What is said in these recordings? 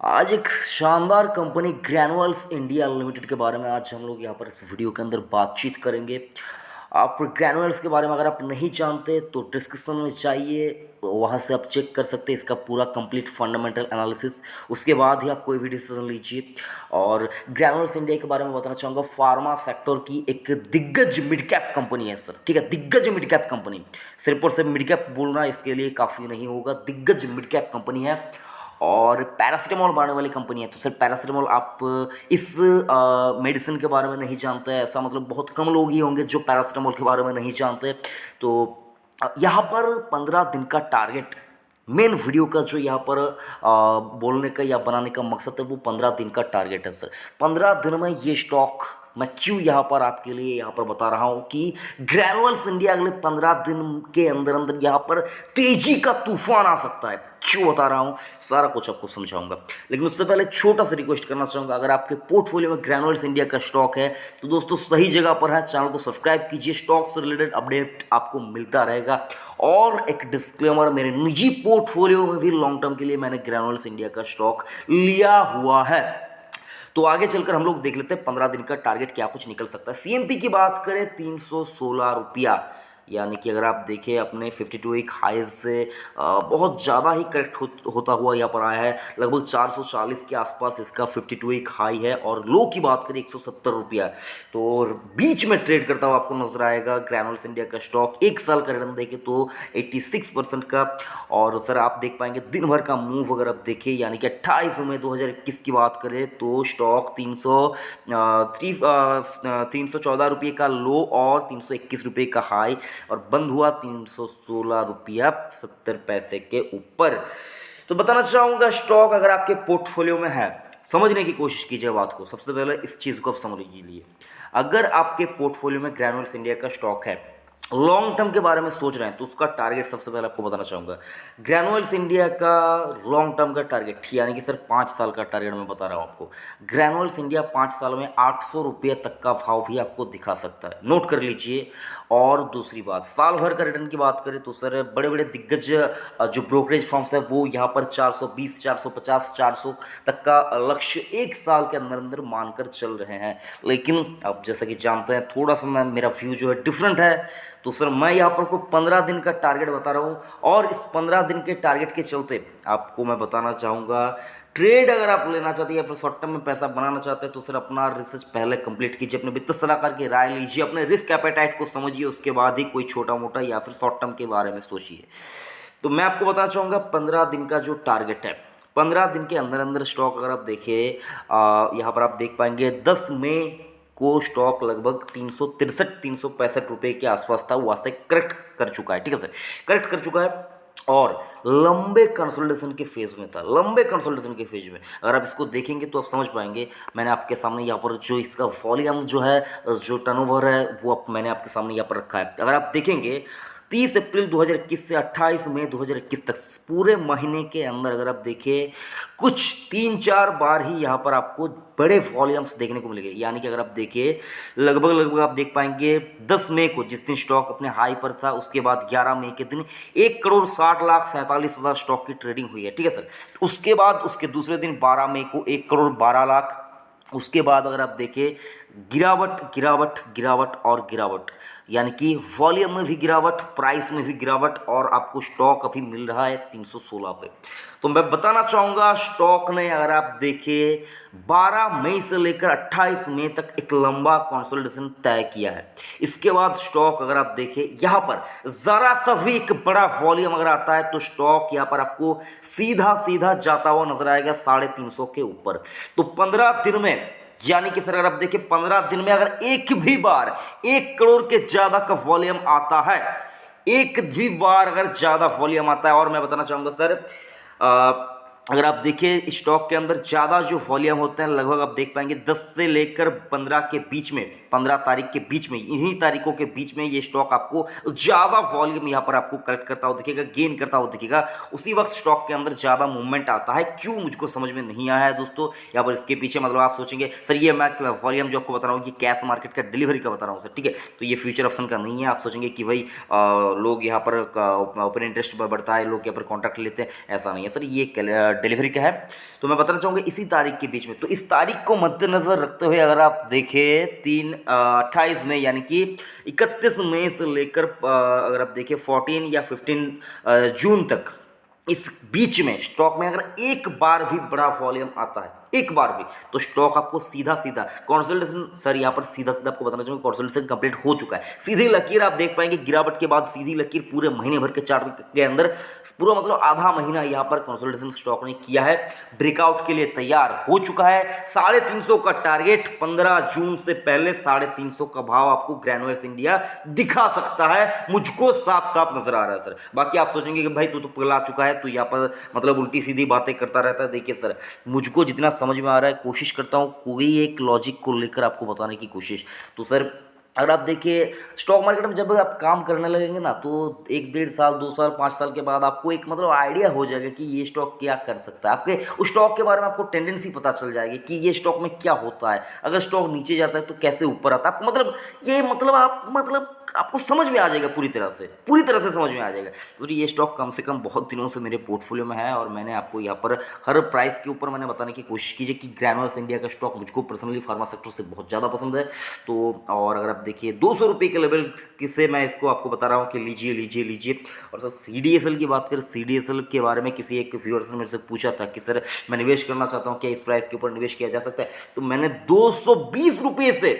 आज एक शानदार कंपनी ग्रैनुअल्स इंडिया लिमिटेड के बारे में आज हम लोग यहाँ पर इस वीडियो के अंदर बातचीत करेंगे। आप ग्रैनुअल्स के बारे में अगर आप नहीं जानते तो डिस्क्रिप्शन में चाहिए, वहाँ से आप चेक कर सकते हैं इसका पूरा कंप्लीट फंडामेंटल एनालिसिस। उसके बाद ही आप कोई भी डिसीजन लीजिए। और ग्रैनुअल्स इंडिया के बारे में बताना चाहूँगा, फार्मा सेक्टर की एक दिग्गज मिड कैप कंपनी है सर, ठीक है, दिग्गज मिड कैप कंपनी। सिर्फ और सिर्फ मिड कैप बोलना इसके लिए काफ़ी नहीं होगा, दिग्गज मिड कैप कंपनी है और पैरासीटामोल बनाने वाली कंपनी है। तो सर पैरासीटामोल, आप इस मेडिसिन के बारे में नहीं जानते हैं, ऐसा मतलब बहुत कम लोग ही होंगे जो पैरासीटामोल के बारे में नहीं जानते। तो यहाँ पर 15 दिन का टारगेट, मेन वीडियो का जो यहाँ पर बोलने का या बनाने का मकसद है वो 15 दिन का टारगेट है सर। 15 दिन में ये स्टॉक मैं क्यों यहाँ पर आपके लिए यहाँ पर बता रहा हूँ कि ग्रैनुअल्स इंडिया अगले 15 दिन के अंदर अंदर यहाँ पर तेजी का तूफान आ सकता है। क्यों बता रहा हूँ, सारा कुछ आपको समझाऊंगा। लेकिन उससे पहले छोटा सा रिक्वेस्ट करना चाहूँगा, अगर आपके पोर्टफोलियो में ग्रैनुअल्स इंडिया का स्टॉक है तो दोस्तों सही जगह पर है, चैनल को सब्सक्राइब कीजिए, स्टॉक से रिलेटेड अपडेट आपको मिलता रहेगा। और एक डिस्क्लेमर, मेरे निजी पोर्टफोलियो में भी लॉन्ग टर्म के लिए मैंने ग्रैनुअल्स इंडिया का स्टॉक लिया हुआ है। तो आगे चलकर हम लोग देख लेते हैं 15 दिन का टारगेट क्या कुछ निकल सकता है। सीएमपी की बात करें 316 रुपया, यानी कि अगर आप देखें अपने 52 वीक हाइज से बहुत ज़्यादा ही करेक्ट होता हुआ यहाँ पर आया है। लगभग 440 के आसपास इसका 52 वीक हाई है और लो की बात करें 170 रुपया। तो बीच में ट्रेड करता हुआ आपको नजर आएगा ग्रैनुअल्स इंडिया का स्टॉक। एक साल का रिटर्न देखें तो 86% का। और सर आप देख पाएंगे दिन भर का मूव अगर आप देखें, यानी कि 28 मई 2021 की बात करें तो स्टॉक 314 रुपये का लो और 321 रुपये का हाई और बंद हुआ 316 रुपया 70 पैसे के ऊपर। तो बताना चाहूँगा, स्टॉक अगर आपके पोर्टफोलियो में है, समझने की कोशिश कीजिए बात को। सबसे पहले इस चीज़ को आप समझ लीजिए, अगर आपके पोर्टफोलियो में ग्रैनुअल्स इंडिया का स्टॉक है, लॉन्ग टर्म के बारे में सोच रहे हैं, तो उसका टारगेट सबसे पहले आपको बताना चाहूँगा। ग्रैनुअल्स इंडिया का लॉन्ग टर्म का टारगेट, यानी कि सर 5 साल का टारगेट मैं बता रहा हूँ आपको। ग्रैनुअल्स इंडिया 5 साल में 800 रुपये तक का भाव भी आपको दिखा सकता है, नोट कर लीजिए। और दूसरी बात, साल भर का रिटर्न की बात करें तो सर बड़े बड़े दिग्गज जो ब्रोकरेज फर्म्स है वो यहाँ पर 420, 450, 400 तक का लक्ष्य एक साल के अंदर अंदर मानकर चल रहे हैं। लेकिन अब जैसा कि जानते हैं, थोड़ा सा मेरा व्यू जो है डिफरेंट है। तो सर मैं यहाँ पर को 15 दिन का टारगेट बता रहा हूँ और इस 15 दिन के टारगेट के चलते आपको मैं बताना चाहूँगा, ट्रेड अगर आप लेना चाहते हैं या फिर शॉर्ट टर्म में पैसा बनाना चाहते हैं तो सर अपना रिसर्च पहले कंप्लीट कीजिए, अपने वित्त सलाहकार की राय लीजिए, अपने रिस्क एपेटाइट को समझिए, उसके बाद ही कोई छोटा मोटा या फिर शॉर्ट टर्म के बारे में सोचिए। तो मैं आपको बताना चाहूँगा 15 दिन का जो टारगेट है, 15 दिन के अंदर अंदर स्टॉक अगर आप देखिए, यहाँ पर आप देख पाएंगे 10 मई को स्टॉक लगभग 365 रुपये के आसपास था, वहाँ से करेक्ट कर चुका है, ठीक है सर, करेक्ट कर चुका है और लंबे कंसोलिडेशन के फेज में था, लंबे कंसोलिडेशन के फेज में। अगर आप इसको देखेंगे तो आप समझ पाएंगे। मैंने आपके सामने यहाँ पर जो इसका वॉल्यूम जो है, जो टर्नओवर है, वो मैंने आपके सामने यहाँ पर रखा है। अगर आप देखेंगे 30 अप्रैल 2021 से 28 मई 2021 तक पूरे महीने के अंदर अगर आप देखें, कुछ 3-4 बार ही यहाँ पर आपको बड़े वॉल्यूम्स देखने को मिलेंगे। यानी कि अगर आप देखिए लगभग लगभग आप देख पाएंगे 10 मई को जिस दिन स्टॉक अपने हाई पर था, उसके बाद 11 मई के दिन 1,60,47,000 स्टॉक की ट्रेडिंग हुई है, ठीक है सर। उसके बाद उसके दूसरे दिन 12 मई को 1,12,00,000। उसके बाद अगर आप देखिए गिरावट गिरावट गिरावट और गिरावट, यानी कि वॉल्यूम में भी गिरावट, प्राइस में भी गिरावट और आपको स्टॉक अभी मिल रहा है 316 पे। तो मैं बताना चाहूँगा, स्टॉक ने अगर आप देखिए 12 मई से लेकर 28 मई तक एक लंबा कंसोलिडेशन तय किया है। इसके बाद स्टॉक अगर आप देखिए यहाँ पर ज़रा सा भी एक बड़ा वॉल्यूम अगर आता है तो स्टॉक यहाँ पर आपको सीधा सीधा जाता हुआ नजर आएगा 350 के ऊपर। तो 15 दिन में, यानी कि सर अगर आप देखिए 15 दिन में अगर एक भी बार 1 करोड़ के ज्यादा का वॉल्यूम आता है, एक भी बार अगर ज्यादा वॉल्यूम आता है, और मैं बताना चाहूंगा सर अगर आप देखिए स्टॉक के अंदर ज़्यादा जो वॉल्यूम होते हैं, लगभग आप देख पाएंगे 10 से लेकर 15 के बीच में, 15 तारीख के बीच में, इन्हीं तारीखों के बीच में ये स्टॉक आपको ज़्यादा वॉल्यूम यहाँ पर आपको कलेक्ट करता हुआ दिखेगा, गेन करता हुआ दिखेगा। उसी वक्त स्टॉक के अंदर ज़्यादा मूवमेंट आता है, क्यों मुझको समझ में नहीं आया है दोस्तों। यहाँ पर इसके पीछे मतलब आप सोचेंगे सर ये मैं वॉल्यूम जो आपको बता रहा हूँ ये कैश मार्केट का डिलीवरी का बता रहा हूँ सर, ठीक है, तो ये फ्यूचर ऑप्शन का नहीं है। आप सोचेंगे कि भाई लोग यहाँ पर ओपन इंटरेस्ट बढ़ता है, लोग यहाँ पर कॉन्ट्रैक्ट लेते हैं, ऐसा नहीं है सर। ये डिलीवरी का है। तो मैं बताना चाहूँगा इसी तारीख के बीच में, तो इस तारीख को मद्देनज़र रखते हुए अगर आप देखें 28 मई यानी कि 31 मई से लेकर अगर आप देखें 14 या 15 जून तक, इस बीच में स्टॉक में अगर एक बार भी बड़ा वॉल्यूम आता है, एक बार भी, तो स्टॉक आपको सीधा सीधा कंसोलिडेशन, सर यहाँ पर सीधा सीधा आपको बताना चाहूँगा कंसोलिडेशन कंप्लीट हो चुका है। सीधी लकीर आप देख पाएंगे गिरावट के बाद, सीधी लकीर पूरे महीने भर के चार्ट के अंदर, पूरा मतलब आधा महीना यहाँ पर कंसोलिडेशन स्टॉक ने किया है, ब्रेकआउट के लिए तैयार हो चुका है। 350 का टारगेट 15 जून से पहले 350 का भाव आपको ग्रैन्युल्स इंडिया दिखा सकता है, मुझको साफ साफ नजर आ रहा है सर। बाकी आप सोचेंगे कि भाई तू तो पगला चुका है, तू यहाँ पर मतलब उल्टी सीधी बातें करता रहता है। देखिए सर, मुझको जितना समझ में आ रहा है कोशिश करता हूँ कोई एक लॉजिक को लेकर आपको बताने की कोशिश। तो सर अगर आप देखिए स्टॉक मार्केट में जब आप काम करने लगेंगे ना, तो 1 1.5 साल 2 साल 5 साल के बाद आपको एक मतलब आइडिया हो जाएगा कि ये स्टॉक क्या कर सकता है। आपके उस स्टॉक के बारे में आपको टेंडेंसी पता चल जाएगी कि ये स्टॉक में क्या होता है, अगर स्टॉक नीचे जाता है तो कैसे ऊपर आता है। आपको मतलब ये मतलब आप मतलब आपको समझ में आ जाएगा, पूरी तरह से समझ में आ जाएगा। तो ये स्टॉक कम से कम बहुत दिनों से मेरे पोर्टफोलियो में है, और मैंने आपको यहाँ पर हर प्राइस के ऊपर मैंने बताने की कोशिश की है कि ग्रैन्युल्स इंडिया का स्टॉक मुझको पर्सनली फार्मा सेक्टर से बहुत ज़्यादा पसंद है। तो और अगर आप देखिए 200 रुपये के लेवल किससे मैं इसको आपको बता रहा हूँ कि लीजिए लीजिए लीजिए। और सर CDSL की बात करें, CDSL के बारे में किसी एक व्यूअर्स ने मेरे से पूछा था कि सर मैं निवेश करना चाहता हूँ, क्या इस प्राइस के ऊपर निवेश किया जा सकता है। तो मैंने 220 रुपये से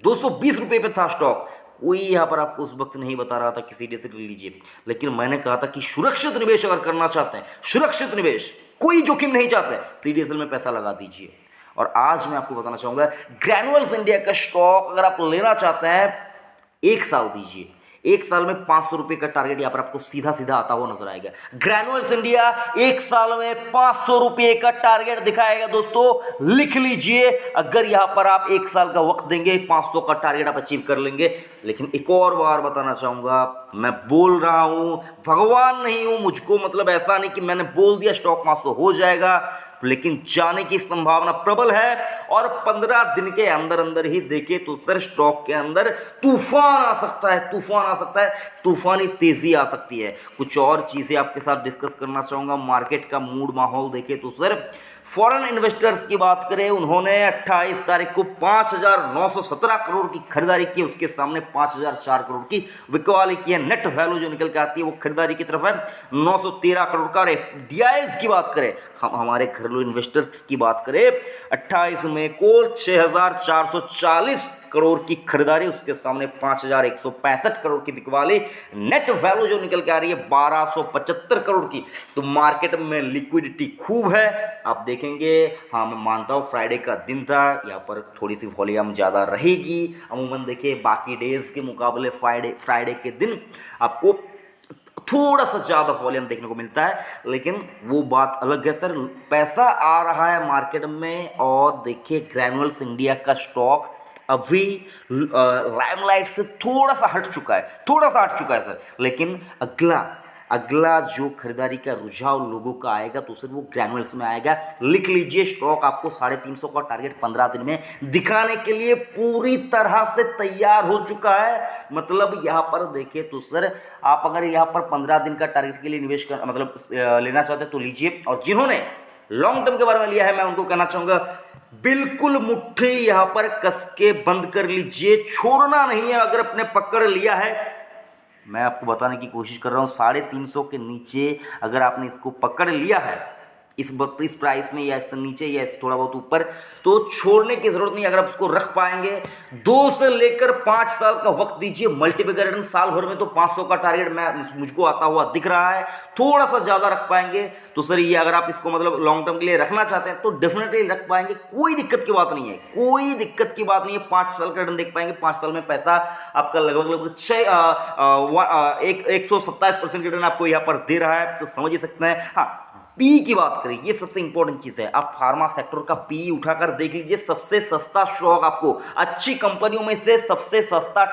220 रुपये पे था स्टॉक, कोई यहाँ पर आपको उस वक्त नहीं बता रहा था कि CDSL लीजिए, लेकिन मैंने कहा था कि सुरक्षित निवेश अगर करना चाहते हैं, सुरक्षित निवेश, कोई जोखिम नहीं चाहते, CDSL में पैसा लगा दीजिए। और आज मैं आपको बताना चाहूंगा ग्रैन्युल्स इंडिया का स्टॉक अगर आप लेना चाहते हैं, 1 साल दीजिए, 1 साल में 500 रुपये का टारगेट यहाँ पर आपको सीधा सीधा आता हुआ नजर आएगा। ग्रैन्युल्स इंडिया 1 साल में 500 रुपये का टारगेट दिखाएगा दोस्तों, लिख लीजिए। अगर यहाँ पर आप 1 साल का वक्त देंगे 500 का टारगेट आप अचीव कर लेंगे। लेकिन एक और बार बताना चाहूंगा, मैं बोल रहा हूं, भगवान नहीं हूं, मुझको मतलब ऐसा नहीं कि मैंने बोल दिया स्टॉक 500 हो जाएगा, लेकिन जाने की संभावना प्रबल है। और 15 दिन के अंदर अंदर ही देखे तो सर स्टॉक के अंदर तूफान आ सकता है, तूफान आ सकता है, तूफानी तेजी आ सकती है। कुछ और चीजें आपके साथ डिस्कस करना चाहूंगा। मार्केट का मूड माहौल देखे तो सर फॉरेन इन्वेस्टर्स की बात करें, उन्होंने 28 तारीख को 5,917 करोड़ की खरीदारी की, उसके सामने 5,004 करोड़ की बिकवाली की है। नेट वैल्यू जो निकल के आती है वो खरीदारी की तरफ है 913 करोड़ का। FDIs की बात करें, हम हमारे घरेलू इन्वेस्टर्स की बात करें, 28 मई को 6,440 करोड़ की खरीदारी, उसके सामने 5,165 करोड़ की बिकवाली। नेट वैल्यू जो निकल के आ रही है 1,275 करोड़ की। तो मार्केट में लिक्विडिटी खूब है, आप देखेंगे। हाँ, मैं मानता हूँ फ्राइडे का दिन था, यहाँ पर थोड़ी सी वॉल्यूम ज़्यादा रहेगी। अमूमन देखिए बाकी डेज के मुकाबले फ्राइडे के दिन आपको थोड़ा सा ज़्यादा वॉल्यूम देखने को मिलता है, लेकिन वो बात अलग है सर। पैसा आ रहा है मार्केट में, और देखिए ग्रैन्युल्स इंडिया का स्टॉक अभी लाइमलाइट से थोड़ा सा हट चुका है सर। लेकिन अगला जो खरीदारी का रुझाव लोगों का आएगा तो सिर्फ वो ग्रैन्युल्स में आएगा। लिख लीजिए, स्टॉक आपको 350 का टारगेट 15 दिन में दिखाने के लिए पूरी तरह से तैयार हो चुका है। मतलब यहाँ पर देखिए तो सर आप अगर यहाँ पर 15 दिन का टारगेट के लिए निवेश कर मतलब लेना चाहते हैं तो लीजिए। और जिन्होंने लॉन्ग टर्म के बारे में लिया है, मैं उनको कहना चाहूंगा बिल्कुल मुट्ठी यहाँ पर कस के बंद कर लीजिए, छोड़ना नहीं है। अगर अपने पकड़ लिया है, मैं आपको बताने की कोशिश कर रहा हूँ, 350 के नीचे अगर आपने इसको पकड़ लिया है, इस प्राइस में या इससे नीचे या इस थोड़ा बहुत ऊपर, तो छोड़ने की जरूरत नहीं। अगर आप उसको रख पाएंगे, 2 से लेकर 5 साल का वक्त दीजिए, मल्टीप्लिकेटर रिटर्न साल भर में तो 500 का टारगेट मुझको आता हुआ दिख रहा है। थोड़ा सा ज़्यादा रख पाएंगे तो सर ये अगर आप इसको मतलब लॉन्ग टर्म के लिए रखना चाहते हैं तो डेफिनेटली रख पाएंगे, कोई दिक्कत की बात नहीं है, कोई दिक्कत की बात नहीं है। 5 साल का रिटर्न देख पाएंगे, 5 साल में पैसा आपका लगभग 127% रिटर्न आपको यहाँ पर दे रहा है, तो समझ ही सकते हैं। हाँ, पी की बात करें, ये सबसे इंपॉर्टेंट चीज है। आप फार्मा सेक्टर का पी उठाकर देख लीजिए, सबसे सस्ता स्टॉक आपको, अच्छी कंपनियों में से सबसे सस्ता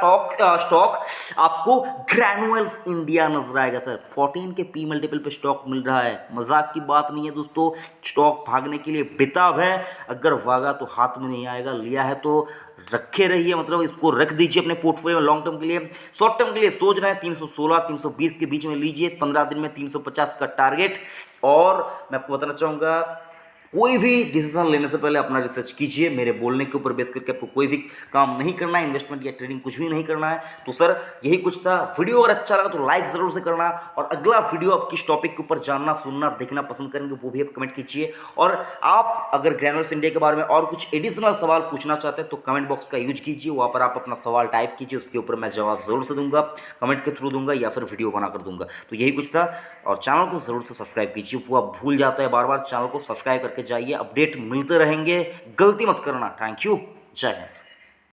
स्टॉक आपको ग्रैन्युल्स इंडिया नजर आएगा सर। 14 के पी मल्टीपल पे स्टॉक मिल रहा है, मजाक की बात नहीं है दोस्तों। स्टॉक भागने के लिए बेताब है, अगर भागा तो हाथ में नहीं आएगा, लिया है तो रखे रहिए, मतलब इसको रख दीजिए अपने पोर्टफोलियो में लॉन्ग टर्म के लिए। शॉर्ट टर्म के लिए सोच रहे हैं 316 320 के बीच में लीजिए, 15 दिन में 350 का टारगेट। और मैं आपको बताना चाहूँगा, कोई भी डिसीजन लेने से पहले अपना रिसर्च कीजिए। मेरे बोलने के ऊपर बेस करके आपको कोई भी काम नहीं करना है, इन्वेस्टमेंट या ट्रेडिंग कुछ भी नहीं करना है। तो सर यही कुछ था। वीडियो अगर अच्छा लगा तो लाइक ज़रूर से करना, और अगला वीडियो आप किस टॉपिक के ऊपर जानना सुनना देखना पसंद करेंगे वो भी आप कमेंट कीजिए। और आप अगर ग्रैनुलर्स इंडिया के बारे में और कुछ एडिशनल सवाल पूछना चाहते हैं तो कमेंट बॉक्स का यूज कीजिए, वहाँ पर आप अपना सवाल टाइप कीजिए, उसके ऊपर मैं जवाब ज़रूर से दूंगा, कमेंट के थ्रू दूंगा या फिर वीडियो बनाकर दूंगा। तो यही कुछ था। और चैनल को ज़रूर से सब्सक्राइब कीजिए, वो आप भूल जाता है बार बार। चैनल को सब्सक्राइब करके जाइए, अपडेट मिलते रहेंगे, गलती मत करना। थैंक यू, जय हिंद।